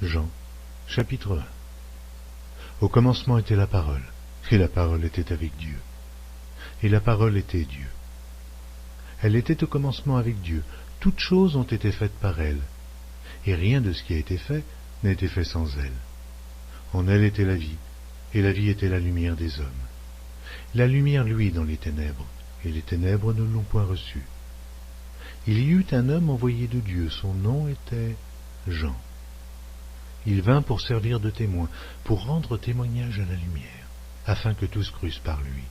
Jean, chapitre 1. Au commencement était la parole, et la parole était avec Dieu. Et la parole était Dieu. Elle était au commencement avec Dieu. Toutes choses ont été faites par elle, et rien de ce qui a été fait n'a été fait sans elle. En elle était la vie, et la vie était la lumière des hommes. La lumière luit dans les ténèbres, et les ténèbres ne l'ont point reçue. Il y eut un homme envoyé de Dieu, son nom était Jean. Il vint pour servir de témoin, pour rendre témoignage à la lumière, afin que tous crussent par lui.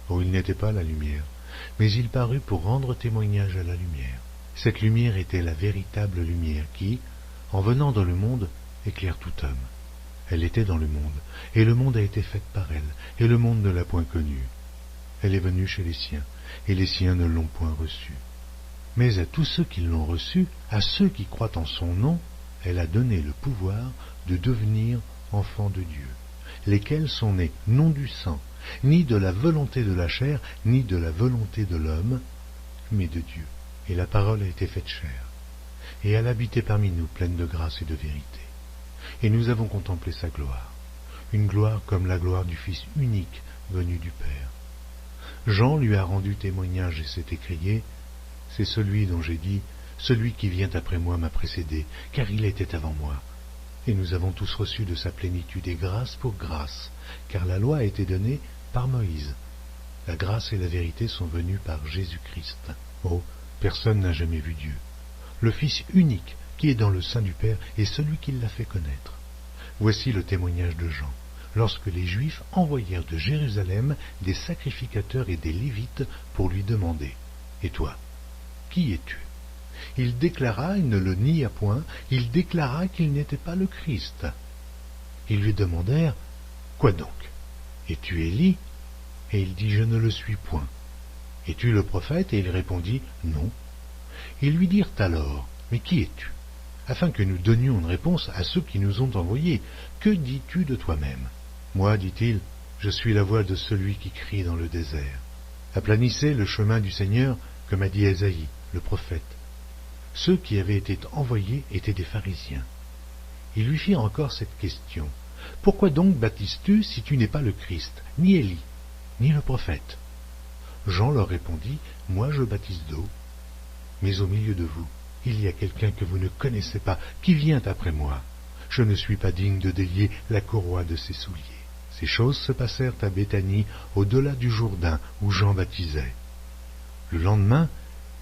Oh, il n'était pas la lumière, mais il parut pour rendre témoignage à la lumière. Cette lumière était la véritable lumière qui, en venant dans le monde, éclaire tout homme. Elle était dans le monde, et le monde a été fait par elle, et le monde ne l'a point connue. Elle est venue chez les siens, et les siens ne l'ont point reçue. Mais à tous ceux qui l'ont reçue, à ceux qui croient en son nom, elle a donné le pouvoir de devenir enfants de Dieu, lesquels sont nés non du sang, ni de la volonté de la chair, ni de la volonté de l'homme, mais de Dieu. Et la parole a été faite chair, et elle habitait parmi nous pleine de grâce et de vérité. Et nous avons contemplé sa gloire, une gloire comme la gloire du Fils unique venu du Père. Jean lui a rendu témoignage et s'est écrié, « C'est celui dont j'ai dit, celui qui vient après moi m'a précédé, car il était avant moi. » Et nous avons tous reçu de sa plénitude et grâce pour grâce, car la loi a été donnée par Moïse. La grâce et la vérité sont venues par Jésus-Christ. Oh, personne n'a jamais vu Dieu. Le Fils unique, qui est dans le sein du Père, est celui qui l'a fait connaître. Voici le témoignage de Jean, lorsque les Juifs envoyèrent de Jérusalem des sacrificateurs et des Lévites pour lui demander, « Et toi, qui es-tu » Il déclara, il ne le nia point, il déclara qu'il n'était pas le Christ. Ils lui demandèrent, « Quoi donc? Es-tu Élie » Et il dit, « Je ne le suis point. » « Es-tu le prophète » Et il répondit, « Non. » Ils lui dirent alors, « Mais qui es-tu » afin que nous donnions une réponse à ceux qui nous ont envoyés. « Que dis-tu de toi-même » Moi, dit-il, je suis la voix de celui qui crie dans le désert. Aplanissez le chemin du Seigneur, comme a dit Ésaïe, le prophète. Ceux qui avaient été envoyés étaient des pharisiens. Ils lui firent encore cette question. « Pourquoi donc baptises-tu si tu n'es pas le Christ, ni Élie, ni le prophète » Jean leur répondit, « Moi je baptise d'eau, mais au milieu de vous, il y a quelqu'un que vous ne connaissez pas, qui vient après moi. Je ne suis pas digne de délier la courroie de ses souliers. » Ces choses se passèrent à Béthanie, au-delà du Jourdain, où Jean baptisait. Le lendemain,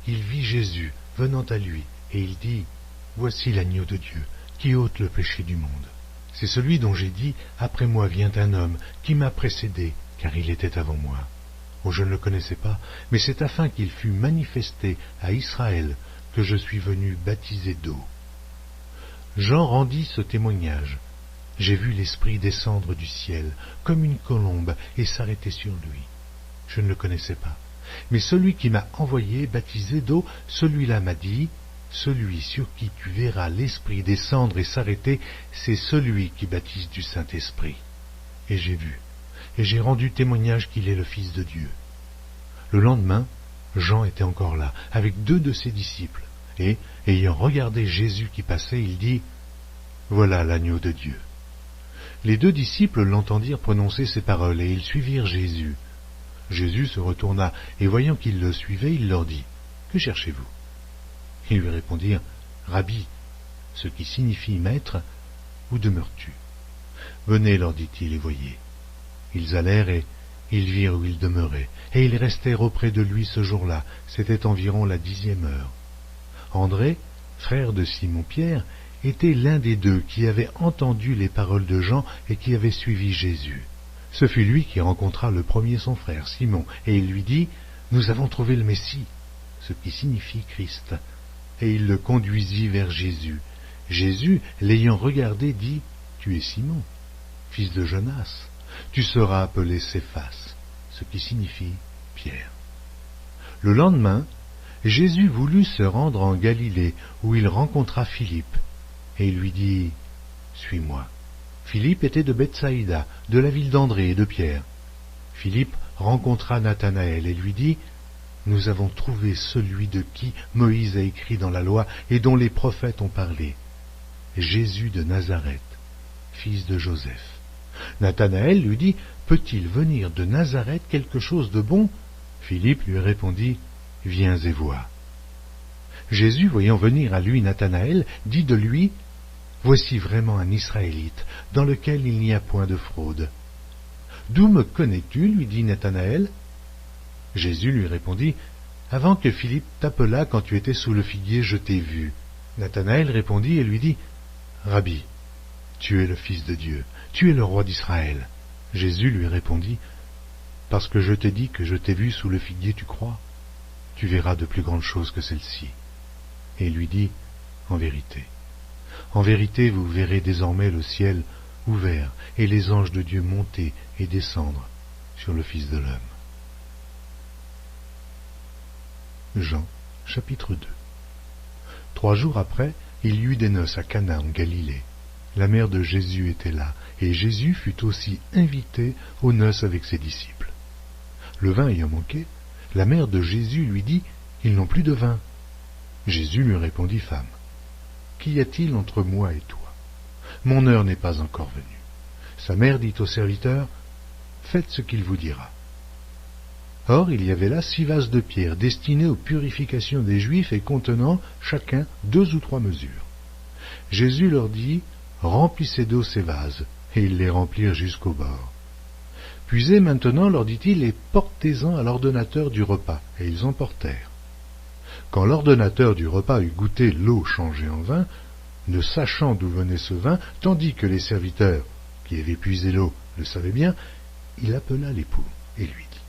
il vit Jésus venant à lui, et il dit, « Voici l'agneau de Dieu, qui ôte le péché du monde. C'est celui dont j'ai dit, après moi vient un homme, qui m'a précédé, car il était avant moi. Oh, je ne le connaissais pas, mais c'est afin qu'il fût manifesté à Israël que je suis venu baptiser d'eau. » Jean rendit ce témoignage. J'ai vu l'Esprit descendre du ciel, comme une colombe, et s'arrêter sur lui. Je ne le connaissais pas. Mais celui qui m'a envoyé baptiser d'eau, celui-là m'a dit, « Celui sur qui tu verras l'Esprit descendre et s'arrêter, c'est celui qui baptise du Saint-Esprit. » Et j'ai vu, et j'ai rendu témoignage qu'il est le Fils de Dieu. Le lendemain, Jean était encore là, avec 2 de ses disciples, et, ayant regardé Jésus qui passait, il dit, « Voilà l'agneau de Dieu. » Les 2 disciples l'entendirent prononcer ces paroles, et ils suivirent Jésus. Jésus se retourna, et voyant qu'ils le suivaient, il leur dit, « Que cherchez-vous » Ils lui répondirent, « Rabbi » ce qui signifie « Maître » où demeures-tu ? Venez, leur dit-il, et voyez. Ils allèrent, et ils virent où il demeurait, et ils restèrent auprès de lui ce jour-là, c'était environ la 10e heure. André, frère de Simon-Pierre, était l'un des 2 qui avait entendu les paroles de Jean et qui avait suivi Jésus. Ce fut lui qui rencontra le premier son frère, Simon, et il lui dit, « Nous avons trouvé le Messie » ce qui signifie Christ. Et il le conduisit vers Jésus. Jésus, l'ayant regardé, dit, « Tu es Simon, fils de Jonas. Tu seras appelé Céphas, ce qui signifie Pierre. » Le lendemain, Jésus voulut se rendre en Galilée, où il rencontra Philippe, et il lui dit, « Suis-moi. » Philippe était de Bethsaïda, de la ville d'André et de Pierre. Philippe rencontra Nathanaël et lui dit, « Nous avons trouvé celui de qui Moïse a écrit dans la loi et dont les prophètes ont parlé, Jésus de Nazareth, fils de Joseph. Nathanaël lui dit, peut-il venir de Nazareth quelque chose de bon? Philippe lui répondit, viens et vois. Jésus, voyant venir à lui Nathanaël, dit de lui, voici vraiment un Israélite, dans lequel il n'y a point de fraude. D'où me connais-tu? Lui dit Nathanaël. Jésus lui répondit, avant que Philippe t'appelât quand tu étais sous le figuier, je t'ai vu. Nathanaël répondit et lui dit, Rabbi, tu es le Fils de Dieu, tu es le roi d'Israël. Jésus lui répondit, parce que je t'ai dit que je t'ai vu sous le figuier, tu crois? Tu verras de plus grandes choses que celles-ci. Et lui dit, en vérité, vous verrez désormais le ciel ouvert et les anges de Dieu monter et descendre sur le Fils de l'homme. Jean, chapitre 2. 3 jours après, il y eut des noces à Cana en Galilée. La mère de Jésus était là, et Jésus fut aussi invité aux noces avec ses disciples. Le vin ayant manqué, la mère de Jésus lui dit, ils n'ont plus de vin. Jésus lui répondit, femme, qu'y a-t-il entre moi et toi? Mon heure n'est pas encore venue. Sa mère dit au serviteur, faites ce qu'il vous dira. Or, il y avait là 6 vases de pierre destinés aux purifications des Juifs et contenant chacun 2 ou 3 mesures. Jésus leur dit, remplissez d'eau ces vases, et ils les remplirent jusqu'au bord. Puisez maintenant, leur dit-il, et portez-en à l'ordonnateur du repas, et ils en portèrent. Quand l'ordonnateur du repas eut goûté l'eau changée en vin, ne sachant d'où venait ce vin, tandis que les serviteurs, qui avaient puisé l'eau, le savaient bien, il appela l'époux, et lui dit,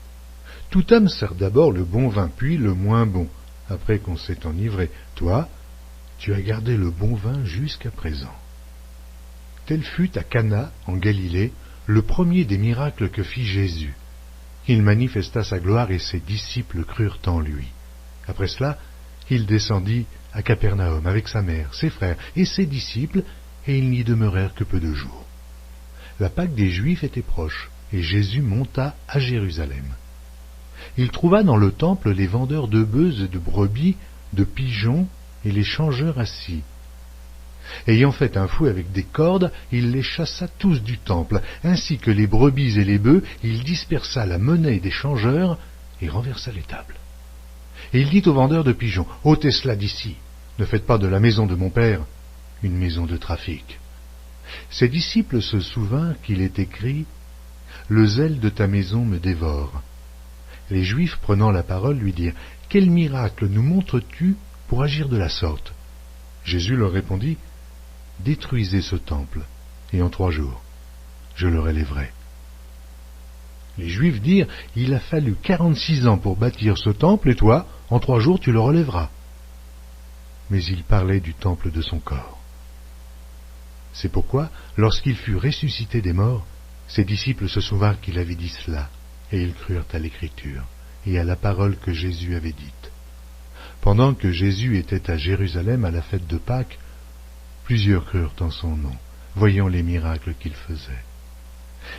tout homme sert d'abord le bon vin, puis le moins bon, après qu'on s'est enivré. Toi, tu as gardé le bon vin jusqu'à présent. Tel fut à Cana, en Galilée, le premier des miracles que fit Jésus. Il manifesta sa gloire et ses disciples crurent en lui. Après cela, il descendit à Capernaum avec sa mère, ses frères et ses disciples, et ils n'y demeurèrent que peu de jours. La Pâque des Juifs était proche, et Jésus monta à Jérusalem. Il trouva dans le temple les vendeurs de bœufs et de brebis, de pigeons et les changeurs assis. Ayant fait un fouet avec des cordes, il les chassa tous du temple, ainsi que les brebis et les bœufs, il dispersa la monnaie des changeurs et renversa les tables. Et il dit aux vendeurs de pigeons, ôtez cela d'ici, ne faites pas de la maison de mon père une maison de trafic. Ses disciples se souvinrent qu'il est écrit, le zèle de ta maison me dévore. Les Juifs, prenant la parole, lui dirent, quel miracle nous montres-tu pour agir de la sorte? Jésus leur répondit, détruisez ce temple, et en 3 jours, je le relèverai. Les Juifs dirent, il a fallu 46 ans pour bâtir ce temple, et toi, en 3 jours, tu le relèveras. Mais il parlait du temple de son corps. C'est pourquoi, lorsqu'il fut ressuscité des morts, ses disciples se souvinrent qu'il avait dit cela, et ils crurent à l'Écriture, et à la parole que Jésus avait dite. Pendant que Jésus était à Jérusalem à la fête de Pâques, plusieurs crurent en son nom, voyant les miracles qu'il faisait.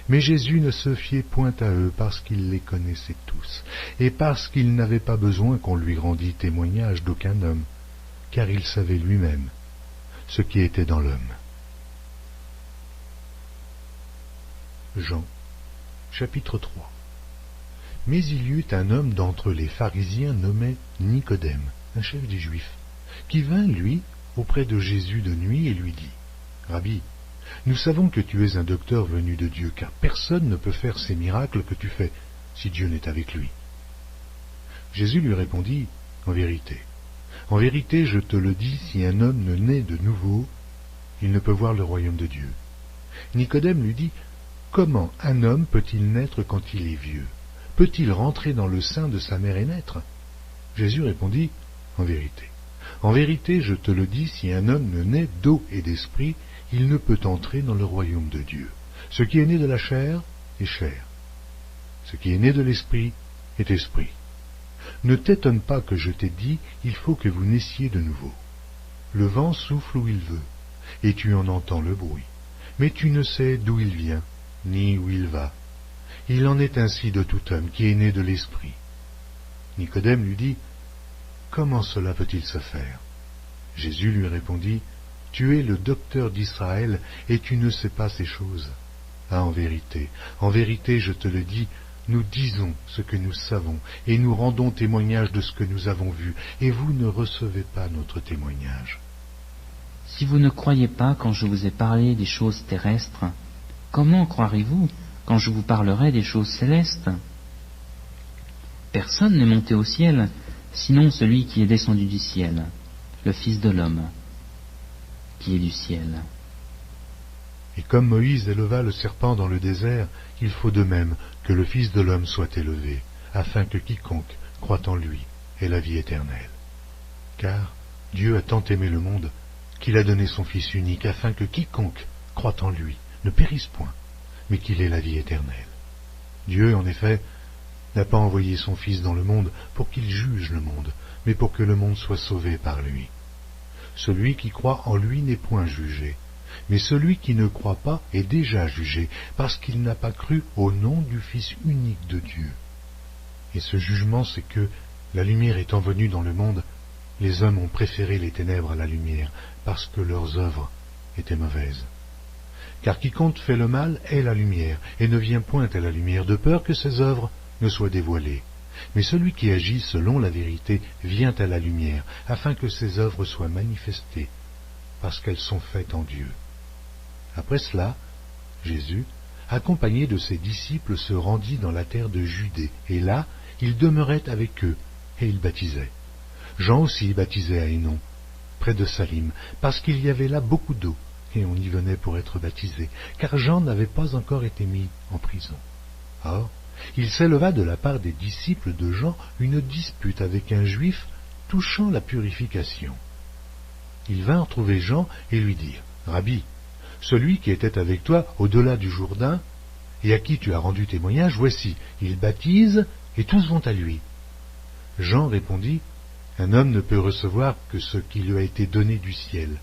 Mais Jésus ne se fiait point à eux parce qu'il les connaissait tous, et parce qu'il n'avait pas besoin qu'on lui rendît témoignage d'aucun homme, car il savait lui-même ce qui était dans l'homme. Jean, chapitre 3. Mais il y eut un homme d'entre les pharisiens nommé Nicodème, un chef des Juifs, qui vint, lui, auprès de Jésus de nuit et lui dit, « Rabbi, nous savons que tu es un docteur venu de Dieu, car personne ne peut faire ces miracles que tu fais, si Dieu n'est avec lui. » Jésus lui répondit, « En vérité, je te le dis, si un homme ne naît de nouveau, il ne peut voir le royaume de Dieu. » Nicodème lui dit, « Comment un homme peut-il naître quand il est vieux? Peut-il rentrer dans le sein de sa mère et naître ?» Jésus répondit, « En vérité, je te le dis, si un homme ne naît d'eau et d'esprit, il ne peut entrer dans le royaume de Dieu. Ce qui est né de la chair est chair. Ce qui est né de l'esprit est esprit. Ne t'étonne pas que je t'ai dit, il faut que vous naissiez de nouveau. Le vent souffle où il veut, et tu en entends le bruit, mais tu ne sais d'où il vient, ni où il va. Il en est ainsi de tout homme qui est né de l'esprit. » Nicodème lui dit, « Comment cela peut-il se faire ?» Jésus lui répondit, « Tu es le docteur d'Israël et tu ne sais pas ces choses. Ah, en vérité, je te le dis, nous disons ce que nous savons et nous rendons témoignage de ce que nous avons vu, et vous ne recevez pas notre témoignage. Si vous ne croyez pas quand je vous ai parlé des choses terrestres, comment croirez-vous quand je vous parlerai des choses célestes? Personne n'est monté au ciel, sinon celui qui est descendu du ciel, le Fils de l'homme, qui est du ciel. Et comme Moïse éleva le serpent dans le désert, il faut de même que le Fils de l'homme soit élevé, afin que quiconque croit en lui ait la vie éternelle. Car Dieu a tant aimé le monde qu'il a donné son Fils unique, afin que quiconque croit en lui ne périsse point, mais qu'il ait la vie éternelle. Dieu, en effet, n'a pas envoyé son Fils dans le monde pour qu'il juge le monde, mais pour que le monde soit sauvé par lui. Celui qui croit en lui n'est point jugé, mais celui qui ne croit pas est déjà jugé, parce qu'il n'a pas cru au nom du Fils unique de Dieu. Et ce jugement, c'est que, la lumière étant venue dans le monde, les hommes ont préféré les ténèbres à la lumière, parce que leurs œuvres étaient mauvaises. Car quiconque fait le mal est la lumière, et ne vient point à la lumière, de peur que ses œuvres ne soient dévoilées. Mais celui qui agit selon la vérité vient à la lumière, afin que ses œuvres soient manifestées, parce qu'elles sont faites en Dieu. Après cela, Jésus, accompagné de ses disciples, se rendit dans la terre de Judée, et là, il demeurait avec eux, et il baptisait. Jean aussi baptisait à Hénon, près de Salim, parce qu'il y avait là beaucoup d'eau, et on y venait pour être baptisé, car Jean n'avait pas encore été mis en prison. Or, il s'éleva de la part des disciples de Jean une dispute avec un juif touchant la purification. Ils vinrent trouver Jean et lui dirent, « Rabbi, celui qui était avec toi au-delà du Jourdain, et à qui tu as rendu témoignage, voici, il baptise, et tous vont à lui. » Jean répondit, « Un homme ne peut recevoir que ce qui lui a été donné du ciel.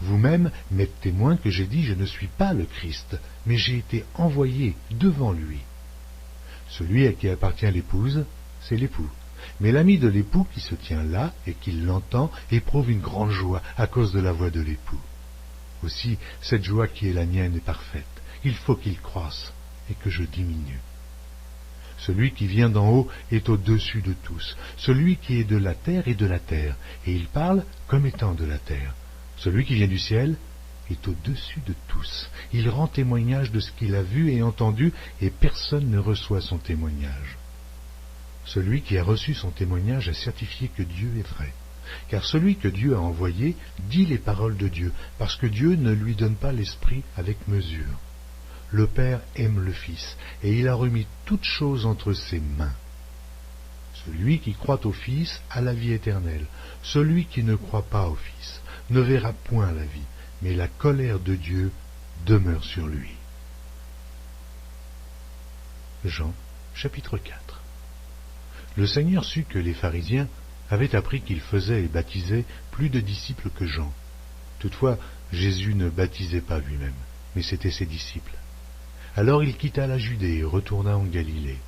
Vous-même m'êtes témoin que j'ai dit, je ne suis pas le Christ, mais j'ai été envoyé devant lui. Celui à qui appartient l'épouse, c'est l'époux. Mais l'ami de l'époux qui se tient là et qui l'entend éprouve une grande joie à cause de la voix de l'époux. Aussi, cette joie qui est la mienne est parfaite. Il faut qu'il croisse et que je diminue. Celui qui vient d'en haut est au-dessus de tous. Celui qui est de la terre est de la terre, et il parle comme étant de la terre. Celui qui vient du ciel est au-dessus de tous. Il rend témoignage de ce qu'il a vu et entendu, et personne ne reçoit son témoignage. Celui qui a reçu son témoignage a certifié que Dieu est vrai. Car celui que Dieu a envoyé dit les paroles de Dieu, parce que Dieu ne lui donne pas l'esprit avec mesure. Le Père aime le Fils, et il a remis toutes choses entre ses mains. Celui qui croit au Fils a la vie éternelle. Celui qui ne croit pas au Fils ne verra point la vie, mais la colère de Dieu demeure sur lui. Jean, chapitre 4. Le Seigneur sut que les pharisiens avaient appris qu'il faisait et baptisait plus de disciples que Jean. Toutefois, Jésus ne baptisait pas lui-même, mais c'étaient ses disciples. Alors il quitta la Judée et retourna en Galilée.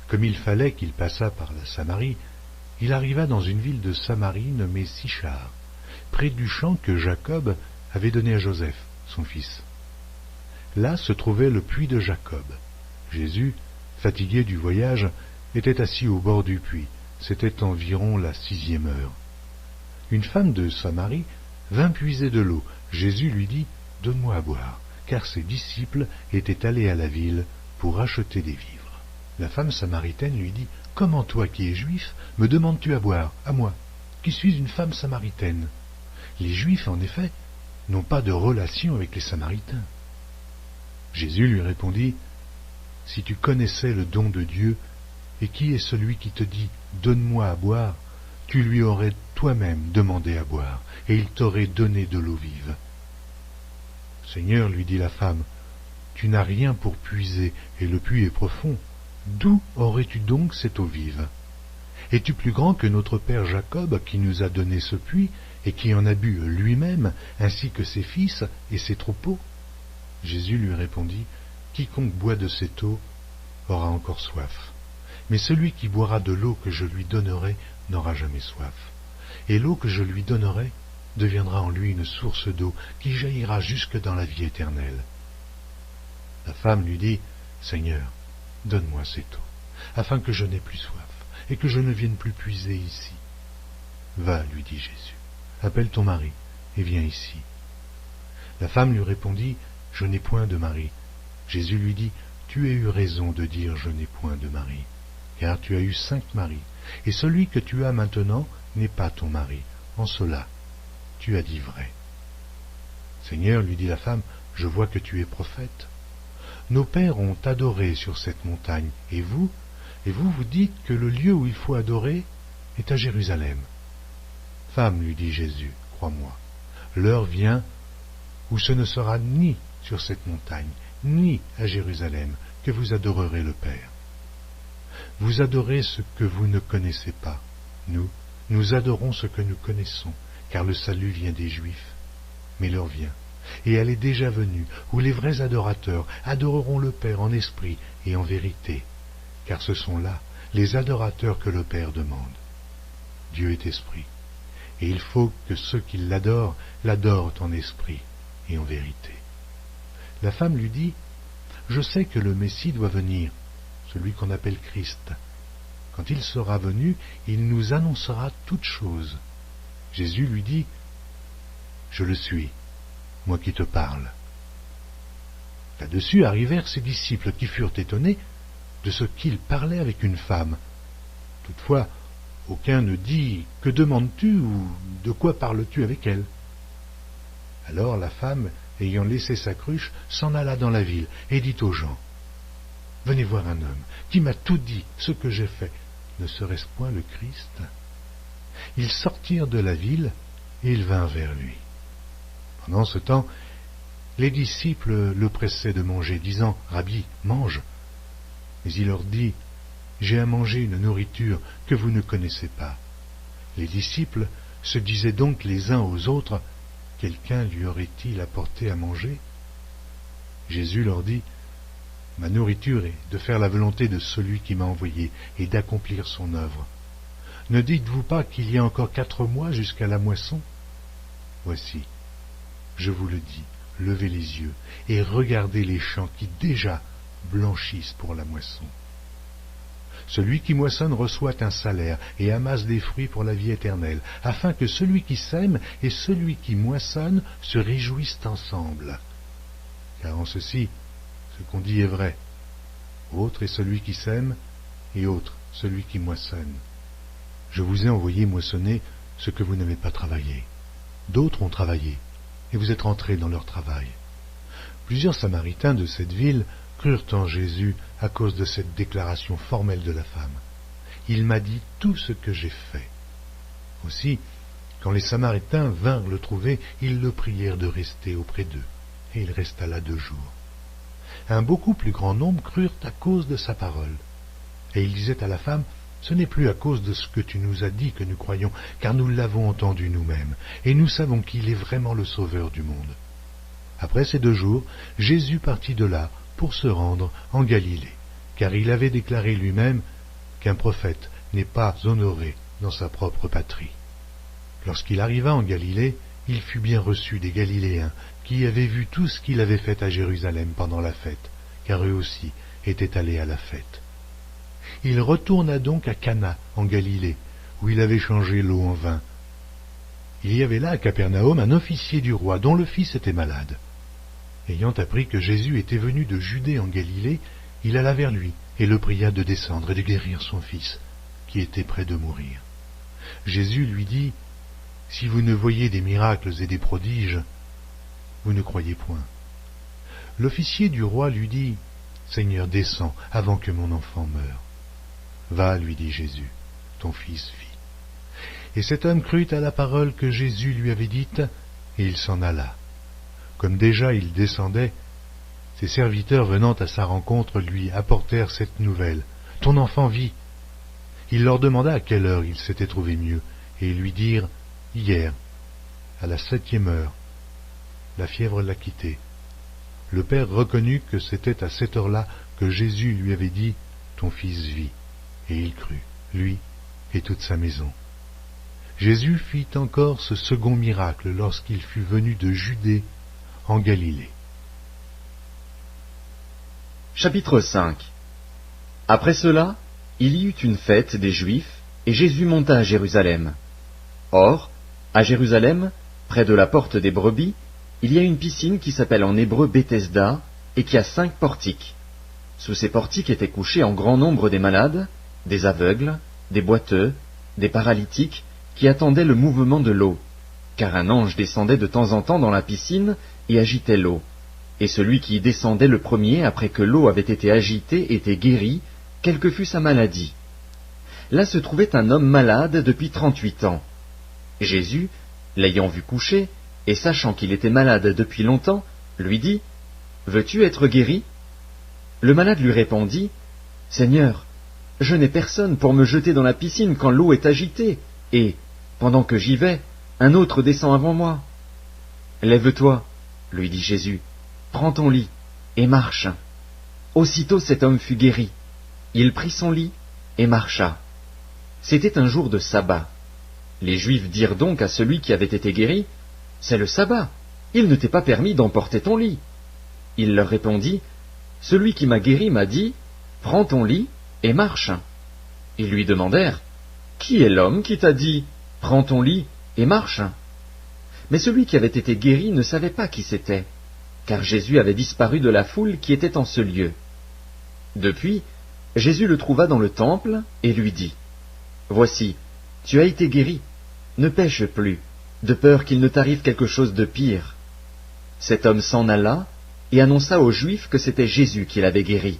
Comme il fallait qu'il passât par la Samarie, il arriva dans une ville de Samarie nommée Sichar, près du champ que Jacob avait donné à Joseph, son fils. Là se trouvait le puits de Jacob. Jésus, fatigué du voyage, était assis au bord du puits. C'était environ la 6e heure. Une femme de Samarie vint puiser de l'eau. Jésus lui dit, « Donne-moi à boire », car ses disciples étaient allés à la ville pour acheter des vivres. La femme samaritaine lui dit, « Comment toi qui es juif, me demandes-tu à boire, à moi, qui suis une femme samaritaine ?» Les Juifs, en effet, n'ont pas de relation avec les Samaritains. Jésus lui répondit, « Si tu connaissais le don de Dieu, et qui est celui qui te dit « Donne-moi à boire », tu lui aurais toi-même demandé à boire, et il t'aurait donné de l'eau vive. » Seigneur, lui dit la femme, tu n'as rien pour puiser, et le puits est profond. D'où aurais-tu donc cette eau vive? Es-tu plus grand que notre père Jacob, qui nous a donné ce puits, et qui en a bu lui-même, ainsi que ses fils et ses troupeaux? Jésus lui répondit, quiconque boit de cette eau aura encore soif. Mais celui qui boira de l'eau que je lui donnerai n'aura jamais soif. Et l'eau que je lui donnerai deviendra en lui une source d'eau qui jaillira jusque dans la vie éternelle. » La femme lui dit, « Seigneur, donne-moi cette eau, afin que je n'aie plus soif, et que je ne vienne plus puiser ici. » « Va, lui dit Jésus, appelle ton mari, et viens ici. » La femme lui répondit, « Je n'ai point de mari. » Jésus lui dit, « Tu as eu raison de dire, je n'ai point de mari, car tu as eu 5 maris, et celui que tu as maintenant n'est pas ton mari. En cela, tu as dit vrai. » « Seigneur, lui dit la femme, je vois que tu es prophète. Nos pères ont adoré sur cette montagne, et vous dites que le lieu où il faut adorer est à Jérusalem. Femme, lui dit Jésus, crois-moi, l'heure vient où ce ne sera ni sur cette montagne, ni à Jérusalem, que vous adorerez le Père. Vous adorez ce que vous ne connaissez pas. Nous adorons ce que nous connaissons, car le salut vient des Juifs. Mais l'heure vient, et elle est déjà venue, où les vrais adorateurs adoreront le Père en esprit et en vérité, car ce sont là les adorateurs que le Père demande. Dieu est esprit, et il faut que ceux qui l'adorent en esprit et en vérité. La femme lui dit, « Je sais que le Messie doit venir, celui qu'on appelle Christ. Quand il sera venu, il nous annoncera toutes choses. » Jésus lui dit, « Je le suis, moi qui te parle. » Là-dessus arrivèrent ses disciples qui furent étonnés de ce qu'il parlait avec une femme. Toutefois, aucun ne dit « Que demandes-tu » ou « De quoi parles-tu avec elle ?» Alors la femme, ayant laissé sa cruche, s'en alla dans la ville et dit aux gens, « Venez voir un homme qui m'a tout dit ce que j'ai fait. Ne serait-ce point le Christ ?» Ils sortirent de la ville et ils vinrent vers lui. Pendant ce temps, les disciples le pressaient de manger, disant, « Rabbi, mange. » Mais il leur dit, « J'ai à manger une nourriture que vous ne connaissez pas. » Les disciples se disaient donc les uns aux autres, « Quelqu'un lui aurait-il apporté à manger ?» Jésus leur dit, « Ma nourriture est de faire la volonté de celui qui m'a envoyé et d'accomplir son œuvre. Ne dites-vous pas qu'il y a encore 4 mois jusqu'à la moisson? Voici, je vous le dis, levez les yeux et regardez les champs qui déjà blanchissent pour la moisson. Celui qui moissonne reçoit un salaire et amasse des fruits pour la vie éternelle, afin que celui qui sème et celui qui moissonne se réjouissent ensemble. Car en ceci, ce qu'on dit est vrai. Autre est celui qui sème, et autre celui qui moissonne. Je vous ai envoyé moissonner ce que vous n'avez pas travaillé. D'autres ont travaillé, et vous êtes rentrés dans leur travail. » Plusieurs Samaritains de cette ville crurent en Jésus à cause de cette déclaration formelle de la femme. « Il m'a dit tout ce que j'ai fait. » Aussi, quand les Samaritains vinrent le trouver, ils le prièrent de rester auprès d'eux, et il resta là 2 jours. Un beaucoup plus grand nombre crurent à cause de sa parole. Et il disait à la femme, « Ce n'est plus à cause de ce que tu nous as dit que nous croyons, car nous l'avons entendu nous-mêmes, et nous savons qu'il est vraiment le Sauveur du monde. » Après ces 2 jours, Jésus partit de là pour se rendre en Galilée, car il avait déclaré lui-même qu'un prophète n'est pas honoré dans sa propre patrie. Lorsqu'il arriva en Galilée, il fut bien reçu des Galiléens qui avaient vu tout ce qu'il avait fait à Jérusalem pendant la fête, car eux aussi étaient allés à la fête. Il retourna donc à Cana en Galilée, où il avait changé l'eau en vin. Il y avait là à Capernaum un officier du roi dont le fils était malade. Ayant appris que Jésus était venu de Judée en Galilée, il alla vers lui et le pria de descendre et de guérir son fils, qui était près de mourir. Jésus lui dit, « Si vous ne voyez des miracles et des prodiges, vous ne croyez point. » L'officier du roi lui dit, « Seigneur, descends avant que mon enfant meure. » « Va, lui dit Jésus, ton fils vit. » Et cet homme crut à la parole que Jésus lui avait dite, et il s'en alla. Comme déjà il descendait, ses serviteurs venant à sa rencontre lui apportèrent cette nouvelle, « Ton enfant vit. » Il leur demanda à quelle heure il s'était trouvé mieux, et ils lui dirent, « Hier, à la 7e heure, la fièvre l'a quitté. » Le père reconnut que c'était à cette heure-là que Jésus lui avait dit, « Ton fils vit. » Et il crut, lui et toute sa maison. Jésus fit encore ce second miracle lorsqu'il fut venu de Judée en Galilée. Chapitre 5. Après cela, il y eut une fête des Juifs, et Jésus monta à Jérusalem. Or, à Jérusalem, près de la porte des brebis, il y a une piscine qui s'appelle en hébreu Bethesda, et qui a 5 portiques. Sous ces portiques étaient couchés en grand nombre des malades, des aveugles, des boiteux, des paralytiques, qui attendaient le mouvement de l'eau, car un ange descendait de temps en temps dans la piscine et agitait l'eau. Et celui qui y descendait le premier, après que l'eau avait été agitée, était guéri, quelle que fût sa maladie. Là se trouvait un homme malade depuis 38 ans. Jésus, l'ayant vu coucher, et sachant qu'il était malade depuis longtemps, lui dit, « Veux-tu être guéri ?» Le malade lui répondit, « Seigneur, je n'ai personne pour me jeter dans la piscine quand l'eau est agitée, et, pendant que j'y vais, un autre descend avant moi. »« Lève-toi, » lui dit Jésus, « prends ton lit, et marche. » Aussitôt cet homme fut guéri. Il prit son lit, et marcha. C'était un jour de sabbat. Les Juifs dirent donc à celui qui avait été guéri, « C'est le sabbat, il ne t'est pas permis d'emporter ton lit. » Il leur répondit, « Celui qui m'a guéri m'a dit, « Prends ton lit et marche. » Ils lui demandèrent, « Qui est l'homme qui t'a dit, « Prends ton lit et marche » ?» Mais celui qui avait été guéri ne savait pas qui c'était, car Jésus avait disparu de la foule qui était en ce lieu. Depuis, Jésus le trouva dans le temple et lui dit, « Voici, tu as été guéri, ne pêche plus, de peur qu'il ne t'arrive quelque chose de pire. » Cet homme s'en alla et annonça aux Juifs que c'était Jésus qui l'avait guéri.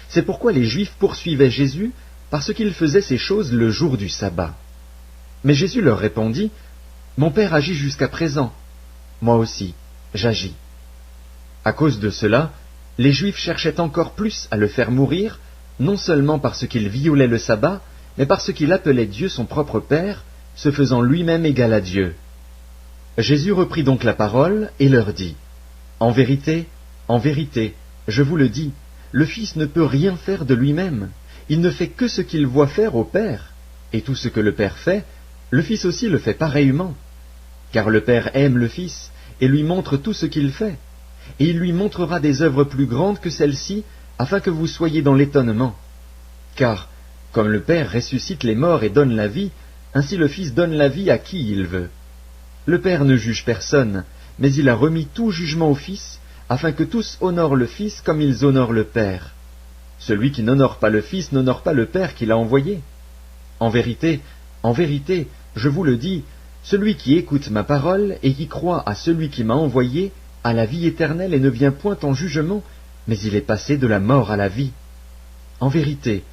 C'est pourquoi les Juifs poursuivaient Jésus, parce qu'il faisait ces choses le jour du sabbat. Mais Jésus leur répondit, « Mon Père agit jusqu'à présent, moi aussi, j'agis. » À cause de cela, les Juifs cherchaient encore plus à le faire mourir, non seulement parce qu'il violait le sabbat, mais parce qu'il appelait Dieu son propre Père, se faisant lui-même égal à Dieu. Jésus reprit donc la parole et leur dit, « En vérité, je vous le dis, le Fils ne peut rien faire de lui-même, il ne fait que ce qu'il voit faire au Père, et tout ce que le Père fait, le Fils aussi le fait pareillement. Car le Père aime le Fils, et lui montre tout ce qu'il fait, et il lui montrera des œuvres plus grandes que celles-ci, afin que vous soyez dans l'étonnement. Car, comme le Père ressuscite les morts et donne la vie, ainsi le Fils donne la vie à qui il veut. Le Père ne juge personne, mais il a remis tout jugement au Fils, afin que tous honorent le Fils comme ils honorent le Père. Celui qui n'honore pas le Fils n'honore pas le Père qui l'a envoyé. En vérité, je vous le dis, celui qui écoute ma parole et qui croit à celui qui m'a envoyé a la vie éternelle et ne vient point en jugement, mais il est passé de la mort à la vie. En vérité,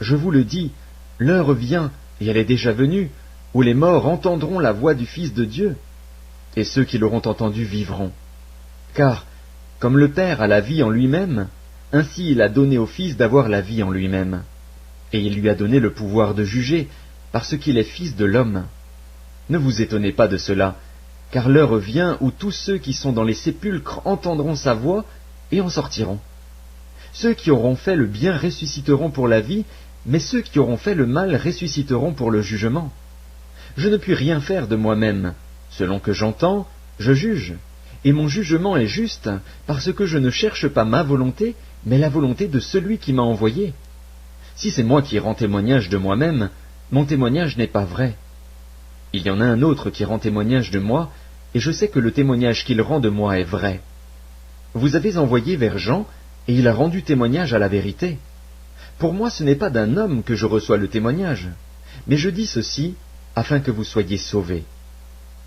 je vous le dis, l'heure vient, et elle est déjà venue, où les morts entendront la voix du Fils de Dieu, et ceux qui l'auront entendu vivront. Car, comme le Père a la vie en lui-même, ainsi il a donné au Fils d'avoir la vie en lui-même. Et il lui a donné le pouvoir de juger, parce qu'il est Fils de l'homme. Ne vous étonnez pas de cela, car l'heure vient où tous ceux qui sont dans les sépulcres entendront sa voix et en sortiront. Ceux qui auront fait le bien ressusciteront pour la vie, mais ceux qui auront fait le mal ressusciteront pour le jugement. Je ne puis rien faire de moi-même. Selon que j'entends, je juge, et mon jugement est juste, parce que je ne cherche pas ma volonté, mais la volonté de celui qui m'a envoyé. Si c'est moi qui rends témoignage de moi-même, mon témoignage n'est pas vrai. Il y en a un autre qui rend témoignage de moi, et je sais que le témoignage qu'il rend de moi est vrai. Vous avez envoyé vers Jean, et il a rendu témoignage à la vérité. Pour moi, ce n'est pas d'un homme que je reçois le témoignage, mais je dis ceci, afin que vous soyez sauvés.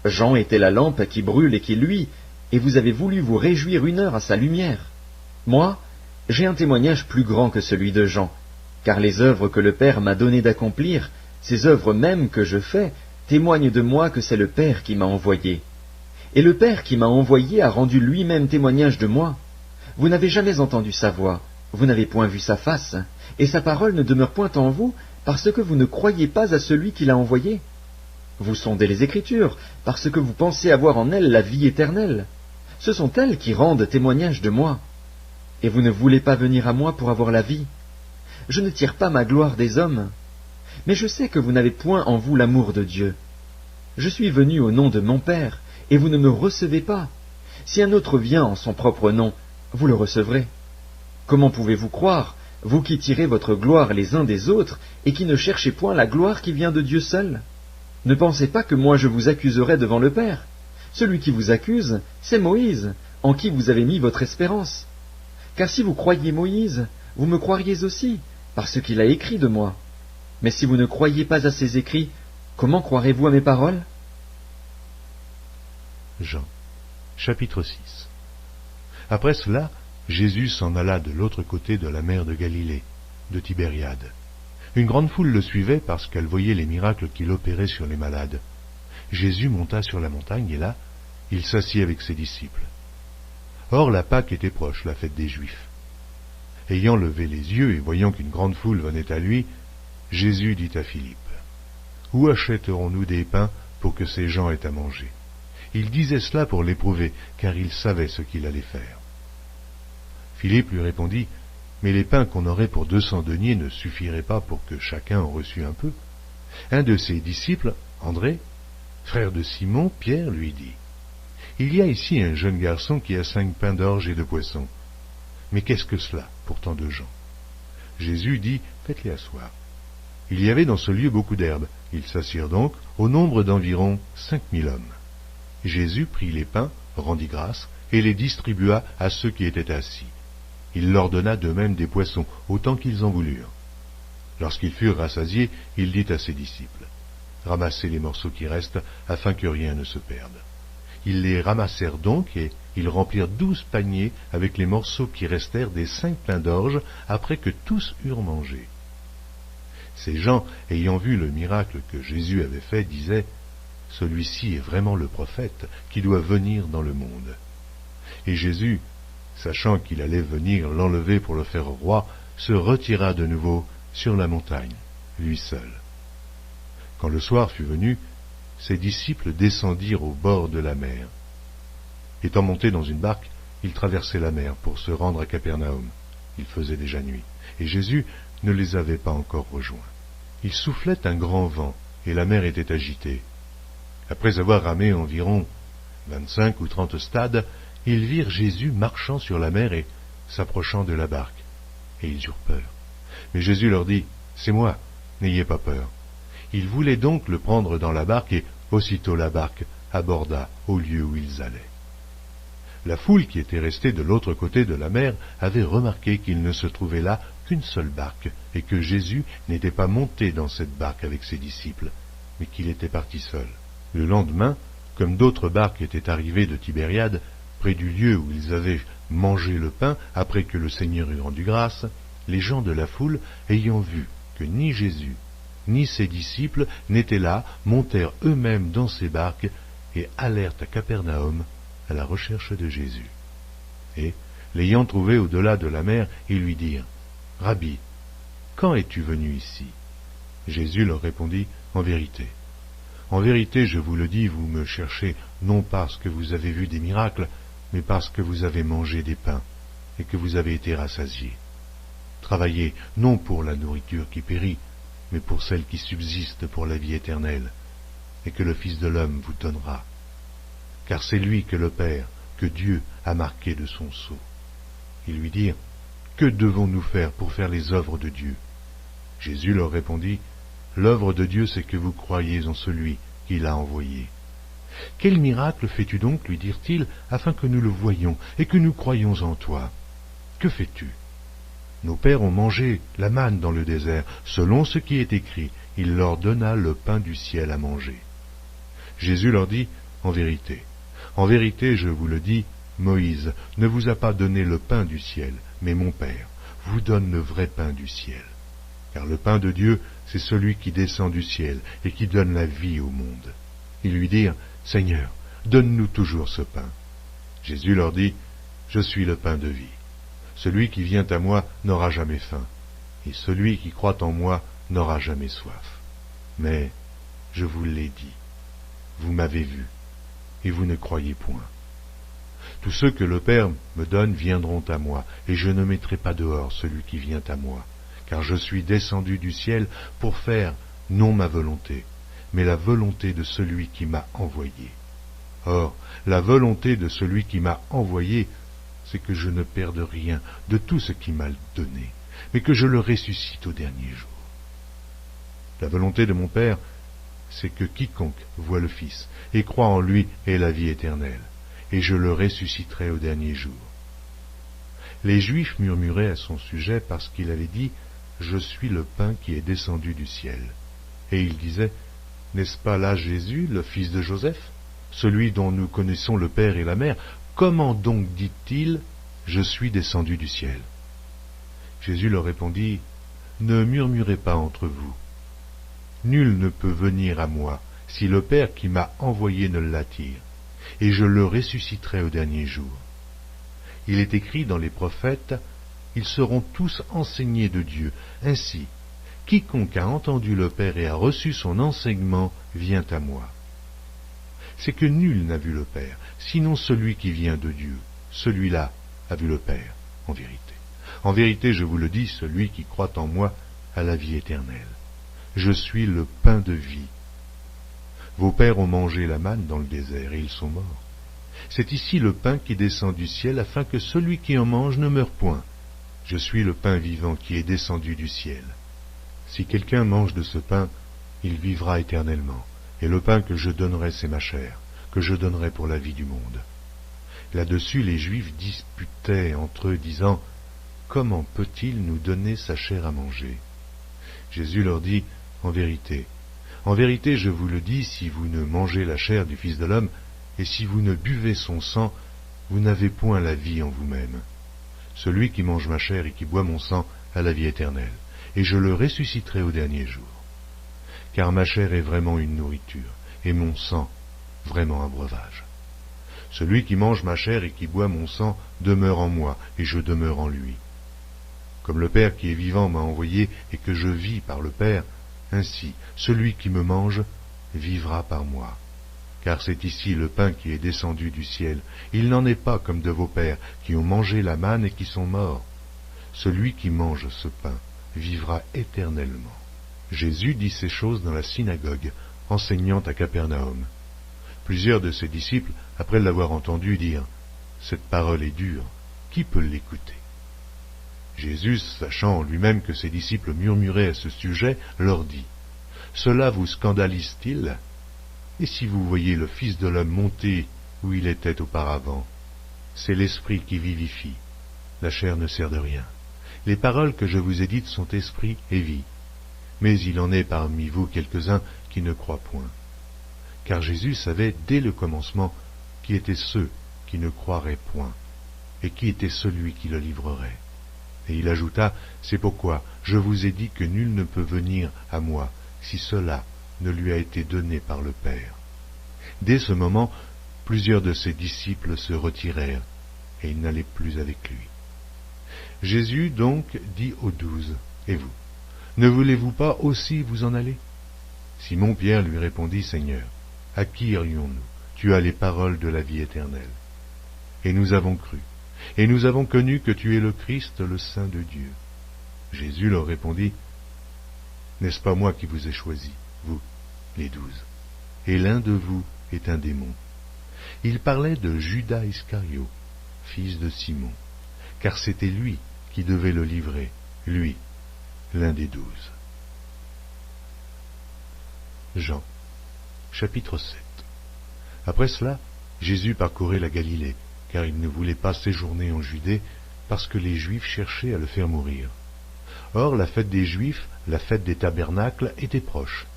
Jean était la lampe qui brûle et qui luit, et vous avez voulu vous réjouir 1 heure à sa lumière. Moi, j'ai un témoignage plus grand que celui de Jean, car les œuvres que le Père m'a donné d'accomplir, ces œuvres mêmes que je fais, témoignent de moi que c'est le Père qui m'a envoyé. Et le Père qui m'a envoyé a rendu lui-même témoignage de moi. Vous n'avez jamais entendu sa voix, vous n'avez point vu sa face, et sa parole ne demeure point en vous, parce que vous ne croyez pas à celui qui l'a envoyé. Vous sondez les Écritures, parce que vous pensez avoir en elles la vie éternelle. Ce sont elles qui rendent témoignage de moi. Et vous ne voulez pas venir à moi pour avoir la vie. Je ne tire pas ma gloire des hommes. mais je sais que vous n'avez point en vous l'amour de Dieu. Je suis venu au nom de mon Père, et vous ne me recevez pas. Si un autre vient en son propre nom, vous le recevrez. Comment pouvez-vous croire, vous qui tirez votre gloire les uns des autres, et qui ne cherchez point la gloire qui vient de Dieu seul? Ne pensez pas que moi je vous accuserai devant le Père. Celui qui vous accuse, c'est Moïse, en qui vous avez mis votre espérance. Car si vous croyiez Moïse, vous me croiriez aussi, parce qu'il a écrit de moi. Mais si vous ne croyez pas à ses écrits, comment croirez-vous à mes paroles? Jean, chapitre 6. Après cela, Jésus s'en alla de l'autre côté de la mer de Galilée, de Tibériade. Une grande foule le suivait parce qu'elle voyait les miracles qu'il opérait sur les malades. Jésus monta sur la montagne et là, il s'assit avec ses disciples. Or la Pâque était proche, la fête des Juifs. Ayant levé les yeux et voyant qu'une grande foule venait à lui, Jésus dit à Philippe, « Où achèterons-nous des pains pour que ces gens aient à manger ?» Il disait cela pour l'éprouver, car il savait ce qu'il allait faire. Philippe lui répondit, « Mais les pains qu'on aurait pour 200 deniers ne suffiraient pas pour que chacun en reçût un peu. » Un de ses disciples, André, frère de Simon, Pierre, lui dit, « Il y a ici un jeune garçon qui a 5 pains d'orge et 2 poissons. Mais qu'est-ce que cela pour tant de gens ?» Jésus dit, « Faites-les asseoir. » Il y avait dans ce lieu beaucoup d'herbes. Ils s'assirent donc, au nombre d'environ 5000 hommes. Jésus prit les pains, rendit grâce, et les distribua à ceux qui étaient assis. Il leur donna de même des poissons, autant qu'ils en voulurent. Lorsqu'ils furent rassasiés, il dit à ses disciples, « Ramassez les morceaux qui restent, afin que rien ne se perde. » Ils les ramassèrent donc, et ils remplirent 12 paniers avec les morceaux qui restèrent des 5 pains d'orge, après que tous eurent mangé. Ces gens, ayant vu le miracle que Jésus avait fait, disaient, « Celui-ci est vraiment le prophète qui doit venir dans le monde. » Et Jésus, sachant qu'il allait venir l'enlever pour le faire roi, se retira de nouveau sur la montagne, lui seul. Quand le soir fut venu, ses disciples descendirent au bord de la mer. Étant montés dans une barque, ils traversaient la mer pour se rendre à Capernaum. Il faisait déjà nuit, et Jésus ne les avait pas encore rejoints. Il soufflait un grand vent, et la mer était agitée. Après avoir ramé environ 25 ou 30 stades, ils virent Jésus marchant sur la mer et s'approchant de la barque, et ils eurent peur. Mais Jésus leur dit, « C'est moi, n'ayez pas peur. » Ils voulaient donc le prendre dans la barque, et aussitôt la barque aborda au lieu où ils allaient. La foule qui était restée de l'autre côté de la mer avait remarqué qu'il ne se trouvait là qu'une seule barque, et que Jésus n'était pas monté dans cette barque avec ses disciples, mais qu'il était parti seul. Le lendemain, comme d'autres barques étaient arrivées de Tibériade, près du lieu où ils avaient mangé le pain après que le Seigneur eut rendu grâce, les gens de la foule, ayant vu que ni Jésus ni ses disciples n'étaient là, montèrent eux-mêmes dans ces barques et allèrent à Capernaum à la recherche de Jésus. Et, l'ayant trouvé au-delà de la mer, ils lui dirent, « Rabbi, quand es-tu venu ici ?» Jésus leur répondit, « En vérité, je vous le dis, vous me cherchez non parce que vous avez vu des miracles, mais parce que vous avez mangé des pains et que vous avez été rassasiés. Travaillez non pour la nourriture qui périt, mais pour celle qui subsiste pour la vie éternelle, et que le Fils de l'homme vous donnera. Car c'est lui que le Père, que Dieu a marqué de son sceau. » Ils lui dirent, « Que devons-nous faire pour faire les œuvres de Dieu ?» Jésus leur répondit, « L'œuvre de Dieu, c'est que vous croyiez en celui qui l'a envoyé. » « Quel miracle fais-tu donc, lui dirent-ils, afin que nous le voyions et que nous croyions en toi? Que fais-tu? Nos pères ont mangé la manne dans le désert, selon ce qui est écrit, il leur donna le pain du ciel à manger. » Jésus leur dit, « En vérité, je vous le dis, Moïse ne vous a pas donné le pain du ciel, mais mon Père vous donne le vrai pain du ciel. Car le pain de Dieu, c'est celui qui descend du ciel et qui donne la vie au monde. » Ils lui dirent, « Seigneur, donne-nous toujours ce pain. » Jésus leur dit, « Je suis le pain de vie. Celui qui vient à moi n'aura jamais faim, et celui qui croit en moi n'aura jamais soif. Mais, je vous l'ai dit, vous m'avez vu, et vous ne croyez point. Tous ceux que le Père me donne viendront à moi, et je ne mettrai pas dehors celui qui vient à moi, car je suis descendu du ciel pour faire non ma volonté, mais la volonté de celui qui m'a envoyé. Or, la volonté de celui qui m'a envoyé, c'est que je ne perde rien de tout ce qu'il m'a donné, mais que je le ressuscite au dernier jour. La volonté de mon Père, c'est que quiconque voit le Fils et croit en lui ait la vie éternelle, et je le ressusciterai au dernier jour. Les Juifs murmuraient à son sujet parce qu'il avait dit « Je suis le pain qui est descendu du ciel ». Et ils disaient « N'est-ce pas là Jésus, le fils de Joseph, celui dont nous connaissons le Père et la Mère? Comment donc dit-il « Je suis descendu du ciel » ?» Jésus leur répondit « Ne murmurez pas entre vous. Nul ne peut venir à moi si le Père qui m'a envoyé ne l'attire, et je le ressusciterai au dernier jour. Il est écrit dans les prophètes, ils seront tous enseignés de Dieu. Ainsi, quiconque a entendu le Père et a reçu son enseignement vient à moi. C'est que nul n'a vu le Père, sinon celui qui vient de Dieu. Celui-là a vu le Père, en vérité. En vérité, je vous le dis, celui qui croit en moi a la vie éternelle. Je suis le pain de vie. Vos pères ont mangé la manne dans le désert et ils sont morts. C'est ici le pain qui descend du ciel afin que celui qui en mange ne meure point. Je suis le pain vivant qui est descendu du ciel. Si quelqu'un mange de ce pain, il vivra éternellement. Et le pain que je donnerai, c'est ma chair, que je donnerai pour la vie du monde. Là-dessus, les Juifs disputaient entre eux, disant « Comment peut-il nous donner sa chair à manger ?» Jésus leur dit « En vérité, je vous le dis, si vous ne mangez la chair du Fils de l'homme, et si vous ne buvez son sang, vous n'avez point la vie en vous-même. Celui qui mange ma chair et qui boit mon sang a la vie éternelle, et je le ressusciterai au dernier jour. Car ma chair est vraiment une nourriture, et mon sang vraiment un breuvage. Celui qui mange ma chair et qui boit mon sang demeure en moi, et je demeure en lui. Comme le Père qui est vivant m'a envoyé et que je vis par le Père, ainsi celui qui me mange vivra par moi. Car c'est ici le pain qui est descendu du ciel. Il n'en est pas comme de vos pères qui ont mangé la manne et qui sont morts. Celui qui mange ce pain vivra éternellement. » Jésus dit ces choses dans la synagogue, enseignant à Capernaum. Plusieurs de ses disciples, après l'avoir entendu, dirent « Cette parole est dure, qui peut l'écouter ?» Jésus, sachant en lui-même que ses disciples murmuraient à ce sujet, leur dit « Cela vous scandalise-t-il? Et si vous voyez le Fils de l'homme monter où il était auparavant? C'est l'Esprit qui vivifie, la chair ne sert de rien. Les paroles que je vous ai dites sont esprit et vie. Mais il en est parmi vous quelques-uns qui ne croient point. » Car Jésus savait dès le commencement qui étaient ceux qui ne croiraient point, et qui était celui qui le livrerait. Et il ajouta, « C'est pourquoi je vous ai dit que nul ne peut venir à moi si cela ne lui a été donné par le Père. » Dès ce moment, plusieurs de ses disciples se retirèrent, et ils n'allaient plus avec lui. Jésus donc dit aux 12, « Et vous, ne voulez-vous pas aussi vous en aller ?» Simon-Pierre lui répondit, « Seigneur, à qui irions-nous? Tu as les paroles de la vie éternelle. Et nous avons cru, et nous avons connu que tu es le Christ, le Saint de Dieu. » Jésus leur répondit, « N'est-ce pas moi qui vous ai choisi, vous, les 12? Et l'un de vous est un démon. » Il parlait de Judas Iscario, fils de Simon, car c'était lui qui devait le livrer, lui, l'un des 12. Jean, chapitre 7. Après cela, Jésus parcourait la Galilée, car il ne voulait pas séjourner en Judée, parce que les Juifs cherchaient à le faire mourir. Or, la fête des Juifs, la fête des tabernacles, était proche.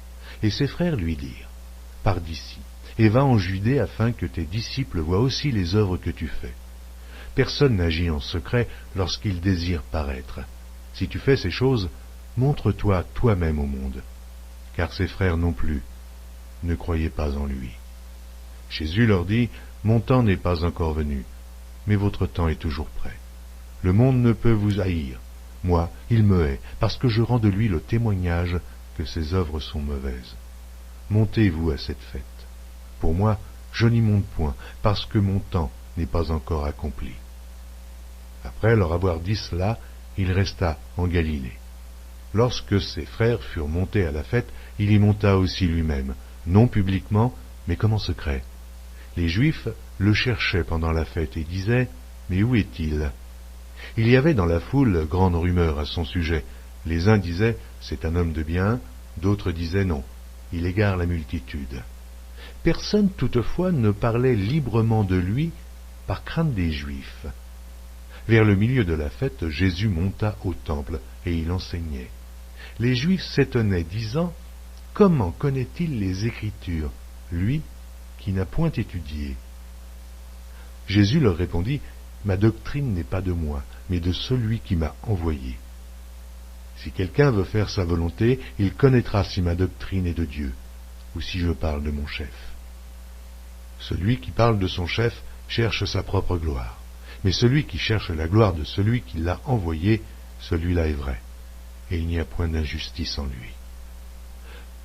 Et ses frères lui dirent, « Pars d'ici, et va en Judée afin que tes disciples voient aussi les œuvres que tu fais. Personne n'agit en secret lorsqu'il désire paraître. Si tu fais ces choses, montre-toi toi-même au monde. » Car ses frères non plus ne croyaient pas en lui. Jésus leur dit, « Mon temps n'est pas encore venu, mais votre temps est toujours prêt. Le monde ne peut vous haïr. Moi, il me hait, parce que je rends de lui le témoignage que ses œuvres sont mauvaises. Montez-vous à cette fête. Pour moi, je n'y monte point, parce que mon temps n'est pas encore accompli. » Après leur avoir dit cela, il resta en Galilée. Lorsque ses frères furent montés à la fête, il y monta aussi lui-même, non publiquement, mais comme en secret. Les Juifs le cherchaient pendant la fête et disaient « Mais où est-il » Il y avait dans la foule grande rumeur à son sujet. Les uns disaient « C'est un homme de bien », d'autres disaient « Non, il égare la multitude ». Personne toutefois ne parlait librement de lui par crainte des Juifs. Vers le milieu de la fête, Jésus monta au temple et il enseignait. Les Juifs s'étonnaient, disant « Comment connaît-il les Écritures, lui qui n'a point étudié ?» Jésus leur répondit « Ma doctrine n'est pas de moi, mais de celui qui m'a envoyé. Si quelqu'un veut faire sa volonté, il connaîtra si ma doctrine est de Dieu, ou si je parle de mon chef. Celui qui parle de son chef cherche sa propre gloire, mais celui qui cherche la gloire de celui qui l'a envoyé, celui-là est vrai, et il n'y a point d'injustice en lui.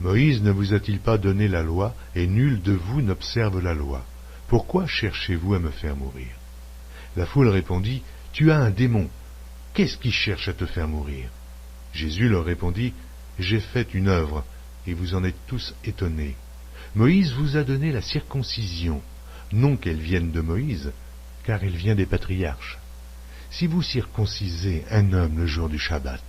Moïse ne vous a-t-il pas donné la loi, et nul de vous n'observe la loi? Pourquoi cherchez-vous à me faire mourir? La foule répondit, « Tu as un démon. Qu'est-ce qui cherche à te faire mourir ?» Jésus leur répondit, « J'ai fait une œuvre, et vous en êtes tous étonnés. Moïse vous a donné la circoncision, non qu'elle vienne de Moïse, car elle vient des patriarches. Si vous circoncisez un homme le jour du Shabbat,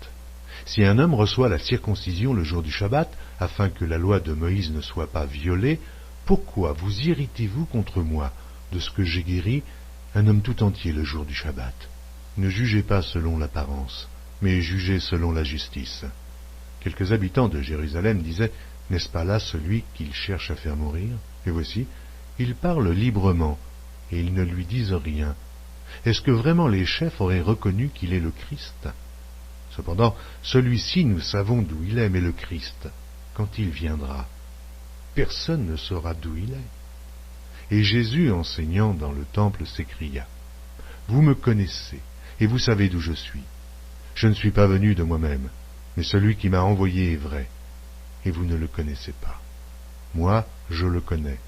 si un homme reçoit la circoncision le jour du Shabbat, afin que la loi de Moïse ne soit pas violée, pourquoi vous irritez-vous contre moi de ce que j'ai guéri un homme tout entier le jour du Shabbat? Ne jugez pas selon l'apparence, mais jugez selon la justice. » Quelques habitants de Jérusalem disaient, « N'est-ce pas là celui qu'il cherche à faire mourir? Et voici, il parle librement, et ils ne lui disent rien. Est-ce que vraiment les chefs auraient reconnu qu'il est le Christ? Cependant, celui-ci, nous savons d'où il est, mais le Christ, quand il viendra, personne ne saura d'où il est. » Et Jésus, enseignant dans le temple, s'écria, « Vous me connaissez, et vous savez d'où je suis. Je ne suis pas venu de moi-même, mais celui qui m'a envoyé est vrai, et vous ne le connaissez pas. Moi, je le connais,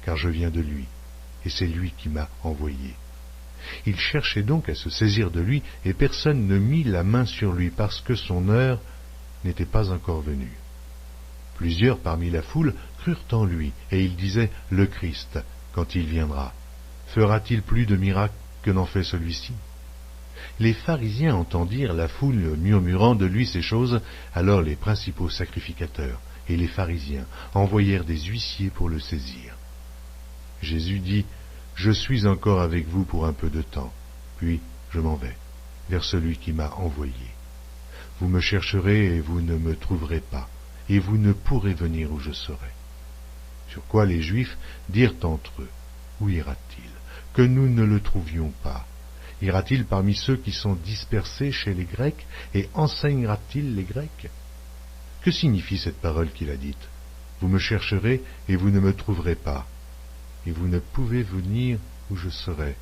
car je viens de lui, et c'est lui qui m'a envoyé. » Il cherchait donc à se saisir de lui, et personne ne mit la main sur lui, parce que son heure n'était pas encore venue. Plusieurs parmi la foule crurent en lui, et ils disaient, « Le Christ, quand il viendra, fera-t-il plus de miracles que n'en fait celui-ci » Les pharisiens entendirent la foule murmurant de lui ces choses, alors les principaux sacrificateurs et les pharisiens envoyèrent des huissiers pour le saisir. Jésus dit, « Je suis encore avec vous pour un peu de temps, puis je m'en vais vers celui qui m'a envoyé. Vous me chercherez et vous ne me trouverez pas, et vous ne pourrez venir où je serai. » Sur quoi les Juifs dirent entre eux, « Où ira-t-il, que nous ne le trouvions pas? Ira-t-il parmi ceux qui sont dispersés chez les Grecs, et enseignera-t-il les Grecs? » Que signifie cette parole qu'il a dite? « Vous me chercherez et vous ne me trouverez pas, et vous ne pouvez venir où je serai. »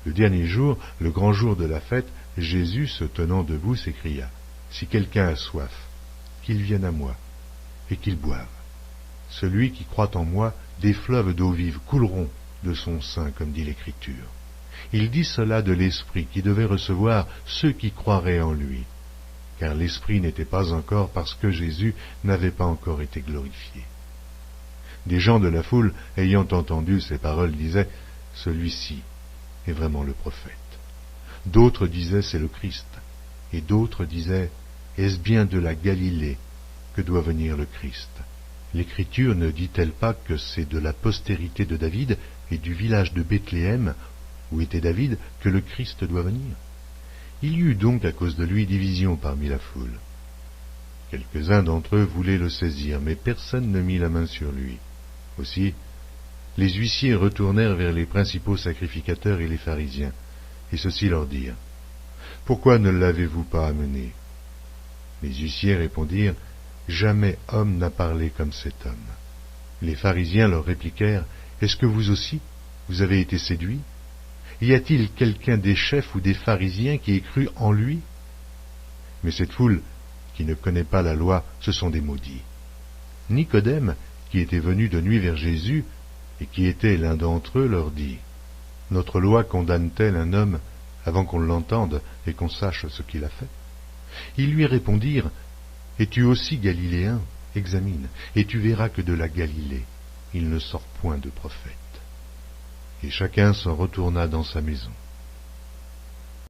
Le dernier jour, le grand jour de la fête, Jésus, se tenant debout, s'écria, « Si quelqu'un a soif, qu'il vienne à moi, et qu'il boive. Celui qui croit en moi, des fleuves d'eau vive couleront de son sein, comme dit l'Écriture. » Il dit cela de l'Esprit qui devait recevoir ceux qui croiraient en lui, car l'Esprit n'était pas encore parce que Jésus n'avait pas encore été glorifié. Des gens de la foule, ayant entendu ces paroles, disaient « Celui-ci est vraiment le prophète. » D'autres disaient « C'est le Christ. » Et d'autres disaient « Est-ce bien de la Galilée que doit venir le Christ? » L'Écriture ne dit-elle pas que c'est de la postérité de David et du village de Bethléem, où était David, que le Christ doit venir? Il y eut donc à cause de lui division parmi la foule. Quelques-uns d'entre eux voulaient le saisir, mais personne ne mit la main sur lui. Aussi, les huissiers retournèrent vers les principaux sacrificateurs et les pharisiens, et ceux-ci leur dirent, « Pourquoi ne l'avez-vous pas amené ?» Les huissiers répondirent, « Jamais homme n'a parlé comme cet homme. » Les pharisiens leur répliquèrent, « Est-ce que vous aussi, vous avez été séduits? Y a-t-il quelqu'un des chefs ou des pharisiens qui ait cru en lui? » Mais cette foule, qui ne connaît pas la loi, ce sont des maudits. Nicodème, qui était venu de nuit vers Jésus, et qui était l'un d'entre eux, leur dit, « Notre loi condamne-t-elle un homme avant qu'on l'entende et qu'on sache ce qu'il a fait? » Ils lui répondirent, es-tu aussi galiléen? Examine, et tu verras que de la Galilée, il ne sort point de prophète. Et chacun s'en retourna dans sa maison.